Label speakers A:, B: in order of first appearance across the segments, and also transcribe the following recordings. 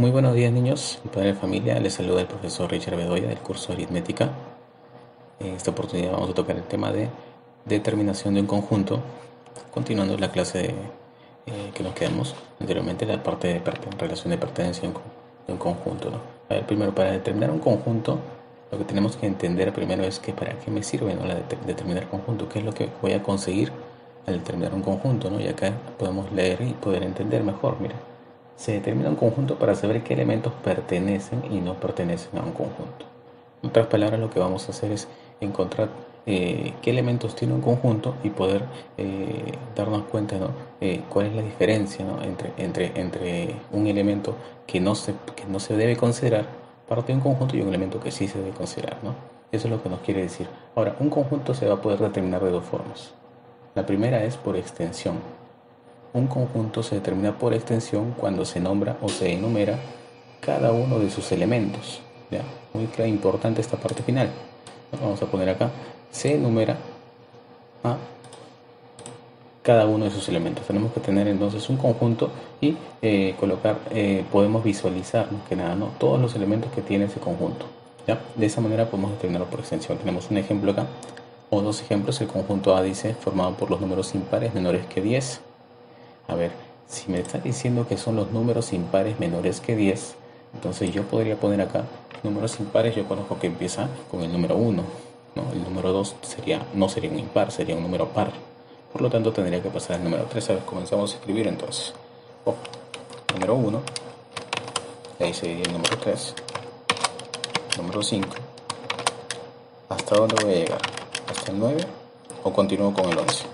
A: Muy buenos días, niños y padres de familia. Les saluda el profesor Richard Bedoya del curso de aritmética. En esta oportunidad vamos a tocar el tema de determinación de un conjunto, continuando la clase que nos quedamos anteriormente, la parte de relación de pertenencia de un conjunto, ¿no? A ver, primero, para determinar un conjunto, lo que tenemos que entender primero es que para qué me sirve, ¿no? Determinar conjunto, qué es lo que voy a conseguir al determinar un conjunto, ¿no? Y acá podemos leer y poder entender mejor. Mira, se determina un conjunto para saber qué elementos pertenecen y no pertenecen a un conjunto. En otras palabras, lo que vamos a hacer es encontrar qué elementos tiene un conjunto y poder darnos cuenta, ¿no? Cuál es la diferencia, ¿no? entre un elemento que no se debe considerar parte de un conjunto y un elemento que sí se debe considerar, ¿no? Eso es lo que nos quiere decir. Ahora, un conjunto se va a poder determinar de dos formas. La primera es por extensión. Un conjunto se determina por extensión cuando se nombra o se enumera cada uno de sus elementos. ¿Ya? Muy importante esta parte final. Vamos a poner acá, se enumera a cada uno de sus elementos. Tenemos que tener entonces un conjunto y podemos visualizar más que nada, ¿no? Todos los elementos que tiene ese conjunto. ¿Ya? De esa manera podemos determinarlo por extensión. Tenemos un ejemplo acá, o dos ejemplos. El conjunto A dice formado por los números impares menores que 10. A ver, si me está diciendo que son los números impares menores que 10, entonces yo podría poner acá números impares. Yo conozco que empieza con el número 1, ¿no? El número 2 no sería un impar, sería un número par. Por lo tanto, tendría que pasar al número 3. A ver, comenzamos a escribir entonces. Número 1, ahí seguiría el número 3, número 5. ¿Hasta dónde voy a llegar? ¿Hasta el 9 o continúo con el 11?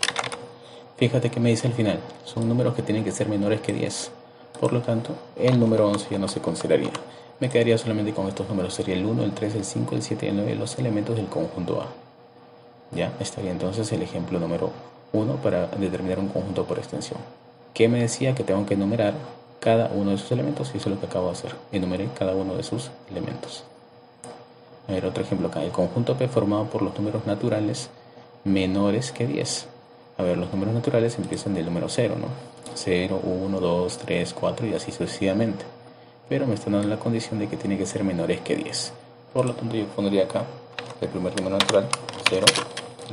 A: Fíjate que me dice al final, son números que tienen que ser menores que 10. Por lo tanto, el número 11 ya no se consideraría. Me quedaría solamente con estos números. Sería el 1, el 3, el 5, el 7 y el 9, los elementos del conjunto A. Ya estaría entonces el ejemplo número 1 para determinar un conjunto por extensión. ¿Qué me decía? Que tengo que enumerar cada uno de sus elementos, y eso es lo que acabo de hacer. Enumeré cada uno de sus elementos. A ver, otro ejemplo acá. El conjunto P formado por los números naturales menores que 10. A ver, los números naturales empiezan del número 0, ¿no? 0, 1, 2, 3, 4 y así sucesivamente. Pero me están dando la condición de que tiene que ser menores que 10. Por lo tanto, yo pondría acá el primer número natural, 0,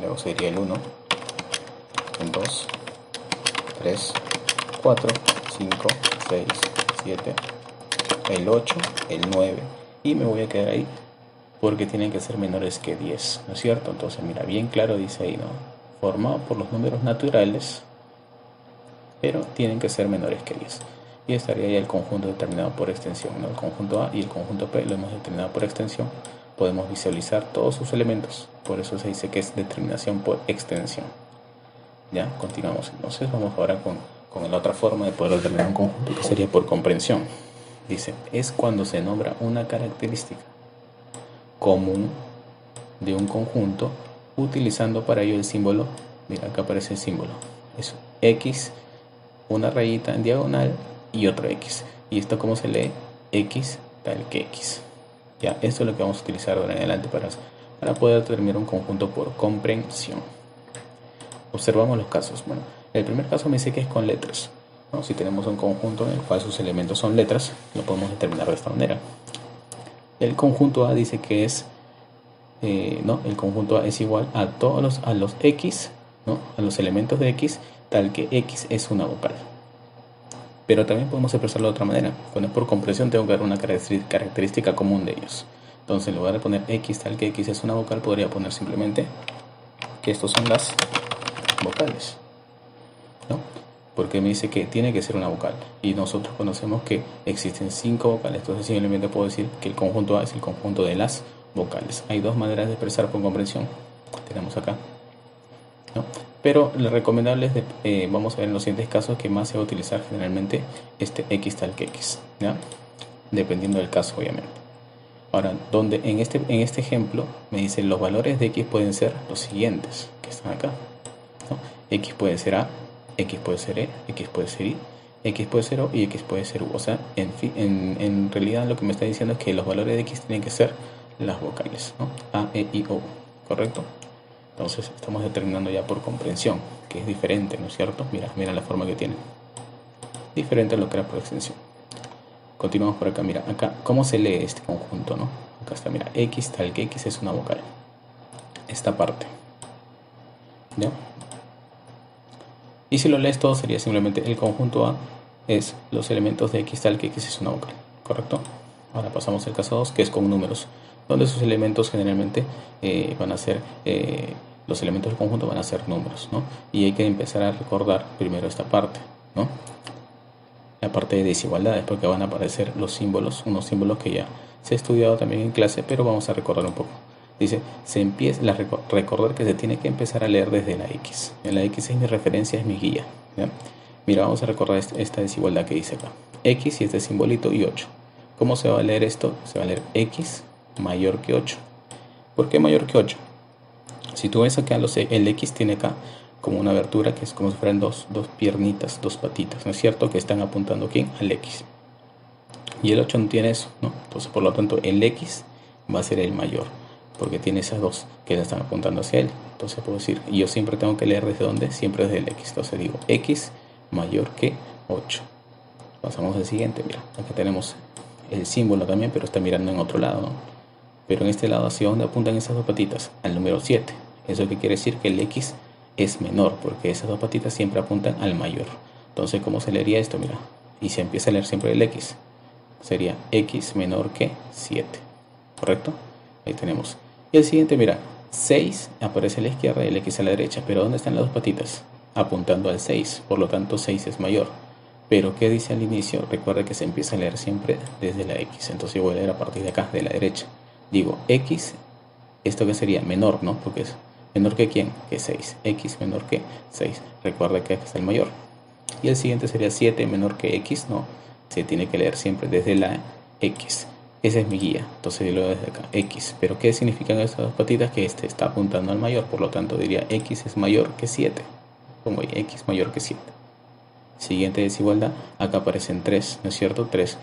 A: luego sería el 1, el 2, 3, 4, 5, 6, 7, el 8, el 9, y me voy a quedar ahí porque tienen que ser menores que 10, ¿no es cierto? Entonces, mira, bien claro dice ahí, ¿no? Formado por los números naturales, pero tienen que ser menores que 10. Y estaría ya el conjunto determinado por extensión, ¿no? El conjunto A y el conjunto P lo hemos determinado por extensión. Podemos visualizar todos sus elementos, por eso se dice que es determinación por extensión. Ya, continuamos. Entonces vamos ahora con la otra forma de poder determinar un conjunto, que sería por comprensión. Dice, es cuando se nombra una característica común de un conjunto utilizando para ello el símbolo. Mira, acá aparece el símbolo, es X, una rayita en diagonal y otra X. ¿Y esto cómo se lee? X tal que X. Ya, esto es lo que vamos a utilizar ahora en adelante para poder determinar un conjunto por comprensión. Observamos los casos. Bueno, el primer caso me dice que es con letras, ¿no? Si tenemos un conjunto en el cual sus elementos son letras, lo podemos determinar de esta manera. El conjunto A dice que es ¿no? El conjunto A es igual a los X, ¿no? A los elementos de X, tal que X es una vocal. Pero también podemos expresarlo de otra manera. Cuando es por comprensión, tengo que dar una característica común de ellos. Entonces, en lugar de poner X tal que X es una vocal, podría poner simplemente que estos son las vocales, ¿no? Porque me dice que tiene que ser una vocal, y nosotros conocemos que existen 5 vocales. Entonces simplemente puedo decir que el conjunto A es el conjunto de las vocales. Hay dos maneras de expresar por comprensión. Tenemos acá, ¿no? Pero lo recomendable es, vamos a ver en los siguientes casos, que más se va a utilizar generalmente este X tal que X, ¿ya? Dependiendo del caso, obviamente. Ahora, donde en este ejemplo me dice los valores de X pueden ser los siguientes, que están acá, ¿no? X puede ser A, X puede ser E, X puede ser Y, X puede ser O y X puede ser U. O sea, en realidad lo que me está diciendo es que los valores de X tienen que ser las vocales, ¿no? A, E, I, O, ¿correcto? Entonces estamos determinando ya por comprensión, que es diferente, ¿no es cierto? Mira la forma que tiene. Diferente a lo que era por extensión. Continuamos por acá, mira, acá, ¿cómo se lee este conjunto, no? Acá está, mira, X tal que X es una vocal. Esta parte, ¿ya? Y si lo lees todo sería simplemente el conjunto A es los elementos de X tal que X es una vocal, ¿correcto? Ahora pasamos al caso 2, que es con números, donde sus elementos generalmente van a ser, los elementos del conjunto van a ser números, ¿no? Y hay que empezar a recordar primero esta parte, ¿no? La parte de desigualdades, porque van a aparecer los símbolos, unos símbolos que ya se ha estudiado también en clase, pero vamos a recordar un poco. Dice, recordar que se tiene que empezar a leer desde la X. La X es mi referencia, es mi guía, ¿ya? Mira, vamos a recordar esta desigualdad que dice acá. X y este simbolito y 8. ¿Cómo se va a leer esto? Se va a leer X mayor que 8. ¿Por qué mayor que 8? Si tú ves acá, el X tiene acá como una abertura que es como si fueran dos piernitas, dos patitas, ¿no es cierto? Que están apuntando aquí al X. Y el 8 no tiene eso, ¿no? Entonces, por lo tanto, el X va a ser el mayor, porque tiene esas dos que le están apuntando hacia él. Entonces puedo decir, y yo siempre tengo que leer desde dónde, siempre desde el X. Entonces digo, X mayor que 8. Pasamos al siguiente, mira, acá tenemos el símbolo también, pero está mirando en otro lado, ¿no? Pero en este lado, ¿hacia dónde apuntan esas dos patitas? Al número 7. Eso que quiere decir que el X es menor, porque esas dos patitas siempre apuntan al mayor. Entonces, ¿cómo se leería esto? Mira, y se empieza a leer siempre el X. Sería X menor que 7, ¿correcto? Ahí tenemos. Y el siguiente, mira, 6 aparece a la izquierda y el X a la derecha. Pero ¿dónde están las dos patitas? Apuntando al 6, por lo tanto 6 es mayor. Pero ¿qué dice al inicio? Recuerda que se empieza a leer siempre desde la X. Entonces yo voy a leer a partir de acá, de la derecha. Digo, X, ¿esto qué sería? Menor, ¿no? Porque es menor que ¿quién? Que 6. X menor que 6. Recuerda que acá está el mayor. Y el siguiente sería 7 menor que X, ¿no? Se tiene que leer siempre desde la X. Esa es mi guía. Entonces yo lo leo desde acá, X. ¿Pero qué significan estas dos patitas? Que este está apuntando al mayor. Por lo tanto diría X es mayor que 7. Pongo ahí, X mayor que 7. Siguiente desigualdad, acá aparecen 3, ¿no es cierto? 3,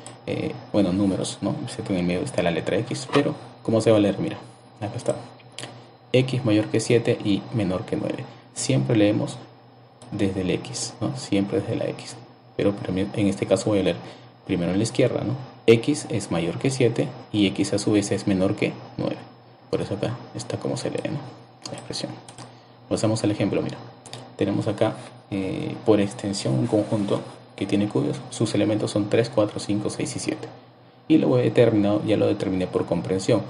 A: números, ¿no? En el medio está la letra X, pero ¿cómo se va a leer? Mira, acá está. X mayor que 7 y menor que 9. Siempre leemos desde el X, ¿no? Siempre desde la X. Pero en este caso voy a leer primero en la izquierda, ¿no? X es mayor que 7 y X a su vez es menor que 9. Por eso acá está como se lee, ¿no? La expresión. Pasamos al ejemplo, mira. Tenemos acá por extensión un conjunto que tiene cuyos, sus elementos son 3, 4, 5, 6 y 7. Y lo he determinado, ya lo determiné por comprensión.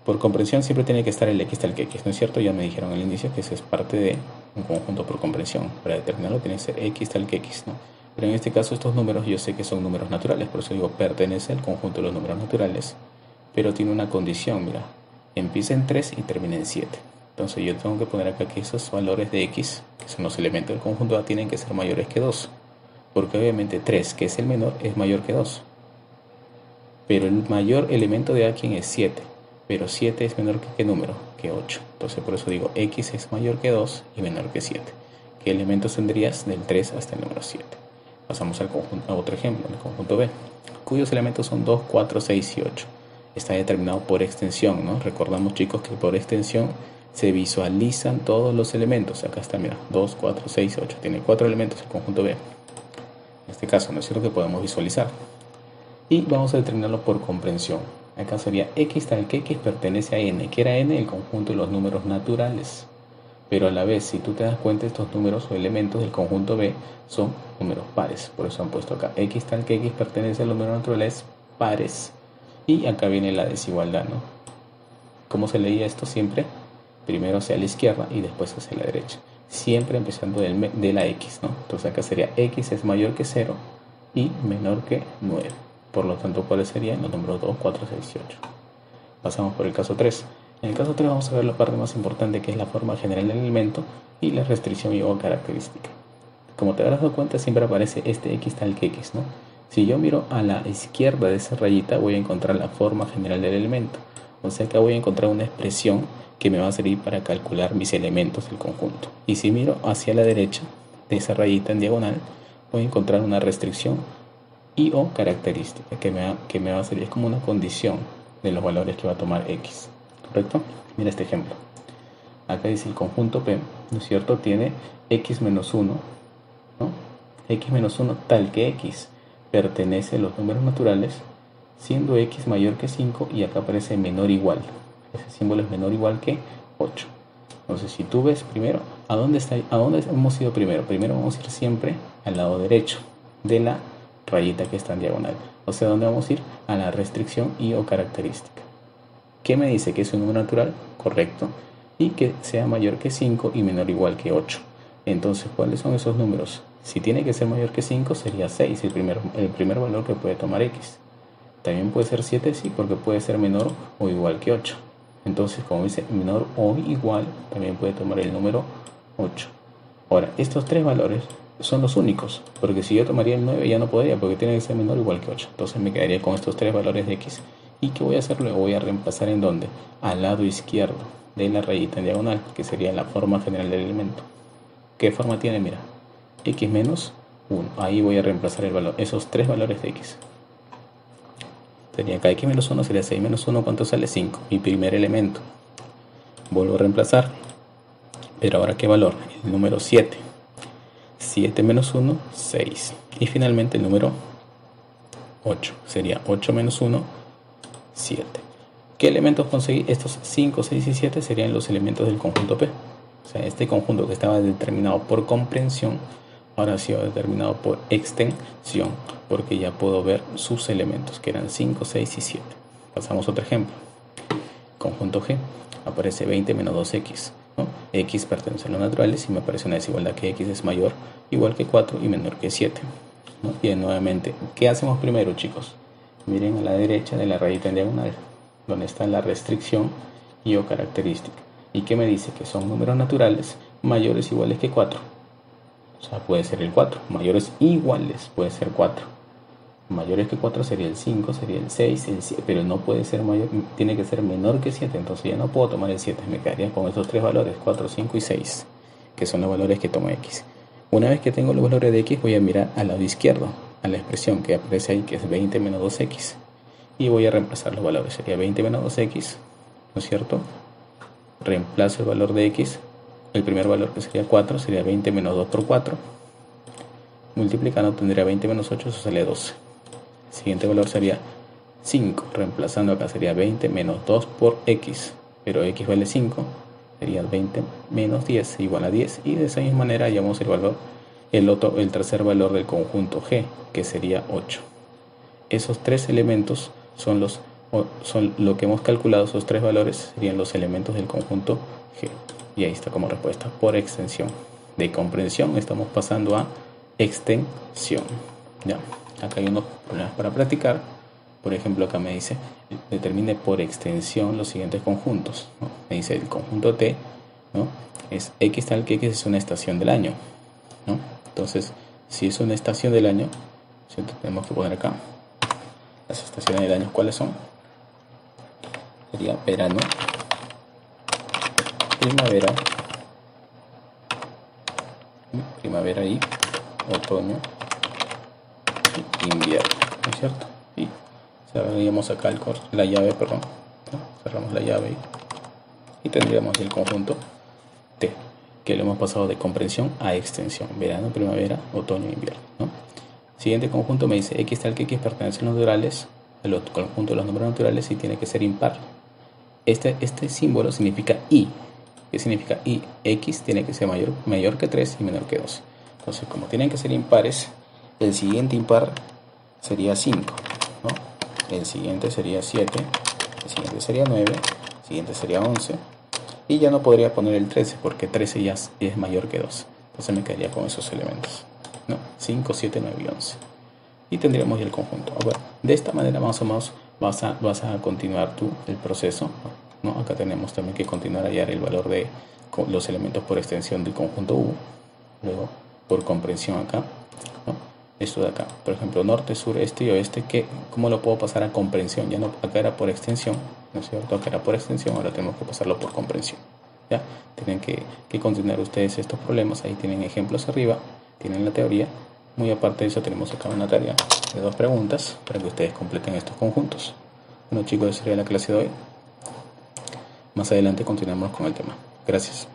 A: Por comprensión siempre tiene que estar el X tal que X, ¿no es cierto? Ya me dijeron al inicio que eso es parte de un conjunto por comprensión. Para determinarlo tiene que ser X tal que X, ¿no? Pero en este caso estos números yo sé que son números naturales, por eso digo pertenece al conjunto de los números naturales. Pero tiene una condición, mira, empieza en 3 y termina en 7. Entonces yo tengo que poner acá que esos valores de X, que son los elementos del conjunto A, tienen que ser mayores que 2. Porque obviamente 3, que es el menor, es mayor que 2. Pero el mayor elemento de A, ¿quién es? 7. Pero 7 es menor que ¿qué número? Que 8. Entonces por eso digo X es mayor que 2 y menor que 7. ¿Qué elementos tendrías? Del 3 hasta el número 7. Pasamos a otro ejemplo, el conjunto B, cuyos elementos son 2, 4, 6 y 8. Está determinado por extensión, ¿no? Recordamos, chicos, que por extensión se visualizan todos los elementos. Acá está, mira, 2, 4, 6, 8. Tiene 4 elementos el conjunto B. En este caso, ¿no es cierto? Que podemos visualizar. Y vamos a determinarlo por comprensión. Acá sería X tal que X pertenece a N. ¿Qué era N? El conjunto de los números naturales. Pero a la vez, si tú te das cuenta, estos números o elementos del conjunto B son números pares. Por eso han puesto acá X tal que X pertenece a los números naturales pares. Y acá viene la desigualdad, ¿no? ¿Cómo se leía esto siempre? Primero hacia la izquierda y después hacia la derecha. Siempre empezando de la X, ¿no? Entonces acá sería X es mayor que 0 y menor que 9. Por lo tanto, ¿cuáles serían? Los números 2, 4, 6 y 8. Pasamos por el caso 3. En el caso 3 vamos a ver la parte más importante, que es la forma general del elemento y la restricción y o característica. Como te habrás dado cuenta, siempre aparece este X tal que X, ¿no? Si yo miro a la izquierda de esa rayita, voy a encontrar la forma general del elemento. O sea que voy a encontrar una expresión que me va a servir para calcular mis elementos del conjunto. Y si miro hacia la derecha de esa rayita en diagonal, voy a encontrar una restricción y o característica que me va a servir como una condición de los valores que va a tomar X. ¿Correcto? Mira este ejemplo. Acá dice el conjunto P, ¿no es cierto? Tiene X menos 1, ¿no? X menos 1 tal que X. pertenece a los números naturales, siendo x mayor que 5 y acá aparece menor o igual. Ese símbolo es menor o igual que 8. Entonces, si tú ves primero, ¿a dónde hemos ido primero? Primero vamos a ir siempre al lado derecho de la rayita que está en diagonal. O sea, ¿dónde vamos a ir? A la restricción y o característica. ¿Qué me dice? Que es un número natural, correcto, y que sea mayor que 5 y menor o igual que 8. Entonces, ¿cuáles son esos números? Si tiene que ser mayor que 5, sería 6, el primer valor que puede tomar x. También puede ser 7, sí, porque puede ser menor o igual que 8. Entonces, como dice menor o igual, también puede tomar el número 8. Ahora, estos tres valores son los únicos, porque si yo tomaría el 9 ya no podría, porque tiene que ser menor o igual que 8. Entonces me quedaría con estos tres valores de x. ¿Y qué voy a hacer luego? Voy a reemplazar ¿en dónde? Al lado izquierdo de la rayita en diagonal, que sería la forma general del elemento. ¿Qué forma tiene? Mira, x menos 1. Ahí voy a reemplazar el valor, esos tres valores de x. Sería acá x menos 1, sería 6 menos 1, ¿cuánto sale? 5, mi primer elemento. Vuelvo a reemplazar, pero ahora ¿qué valor? El número 7. 7 menos 1, 6. Y finalmente el número 8, sería 8 menos 1, 7. ¿Qué elementos conseguí? Estos 5, 6 y 7 serían los elementos del conjunto P. O sea, este conjunto que estaba determinado por comprensión, ahora ha sido determinado por extensión, porque ya puedo ver sus elementos, que eran 5, 6 y 7. Pasamos a otro ejemplo. Conjunto G, aparece 20 menos 2x, ¿no? X pertenece a los naturales y me aparece una desigualdad que x es mayor, igual que 4 y menor que 7. ¿No? Y nuevamente, ¿qué hacemos primero, chicos? Miren a la derecha de la rayita en diagonal, donde está la restricción y o característica. ¿Y qué me dice? Que son números naturales mayores o iguales que 4. O sea, puede ser el 4. Mayores iguales puede ser 4. Mayores que 4 sería el 5, sería el 6, el 7, pero no puede ser mayor, tiene que ser menor que 7. Entonces ya no puedo tomar el 7. Me quedaría con esos tres valores, 4, 5 y 6, que son los valores que toma x. Una vez que tengo los valores de x, voy a mirar al lado izquierdo, a la expresión que aparece ahí, que es 20 menos 2x. Y voy a reemplazar los valores. Sería 20 menos 2x, ¿no es cierto? Reemplazo el valor de x. El primer valor, que sería 4, sería 20 menos 2 por 4. Multiplicando tendría 20 menos 8, eso sale 12. El siguiente valor sería 5. Reemplazando acá sería 20 menos 2 por x. Pero x vale 5. Sería 20 menos 10 igual a 10. Y de esa misma manera hallamos el valor, el tercer valor del conjunto G, que sería 8. Esos tres elementos son lo que hemos calculado. Esos tres valores serían los elementos del conjunto G. Y ahí está como respuesta, por extensión. De comprensión estamos pasando a extensión. Ya, acá hay unos problemas para practicar. Por ejemplo, acá me dice, determine por extensión los siguientes conjuntos, ¿no? Me dice el conjunto T, ¿no? Es x tal que x es una estación del año, ¿no? Entonces, si es una estación del año, ¿cierto? Tenemos que poner acá las estaciones del año. ¿Cuáles son? Sería verano, primavera y otoño y invierno, ¿no es cierto? Y cerraríamos acá la llave, perdón, ¿no? Cerramos la llave y tendríamos el conjunto T, que lo hemos pasado de comprensión a extensión: verano, primavera, otoño e invierno, ¿no? Siguiente conjunto me dice x tal que x pertenece a los naturales, al conjunto de los números naturales, y tiene que ser impar. Este símbolo significa y. ¿Qué significa y? X tiene que ser mayor que 3 y menor que 2. Entonces, como tienen que ser impares, el siguiente impar sería 5, ¿no? El siguiente sería 7, el siguiente sería 9, el siguiente sería 11, y ya no podría poner el 13 porque 13 ya es mayor que 2. Entonces me quedaría con esos elementos, ¿no? 5, 7, 9 y 11. Y tendríamos ya el conjunto. Ahora, de esta manera más o menos vas a continuar tú el proceso, ¿no? Acá tenemos también que continuar a hallar el valor de los elementos por extensión del conjunto U. Luego, por comprensión acá, ¿no? Esto de acá, por ejemplo, norte, sur, este y oeste, ¿cómo lo puedo pasar a comprensión? Ya no, acá era por extensión, ¿no es cierto? Acá era por extensión, ahora tenemos que pasarlo por comprensión. ¿Ya? Tienen que continuar ustedes estos problemas. Ahí tienen ejemplos arriba, tienen la teoría. Muy aparte de eso, tenemos acá una tarea de 2 preguntas para que ustedes completen estos conjuntos. Bueno, chicos, esa sería la clase de hoy. Más adelante continuamos con el tema. Gracias.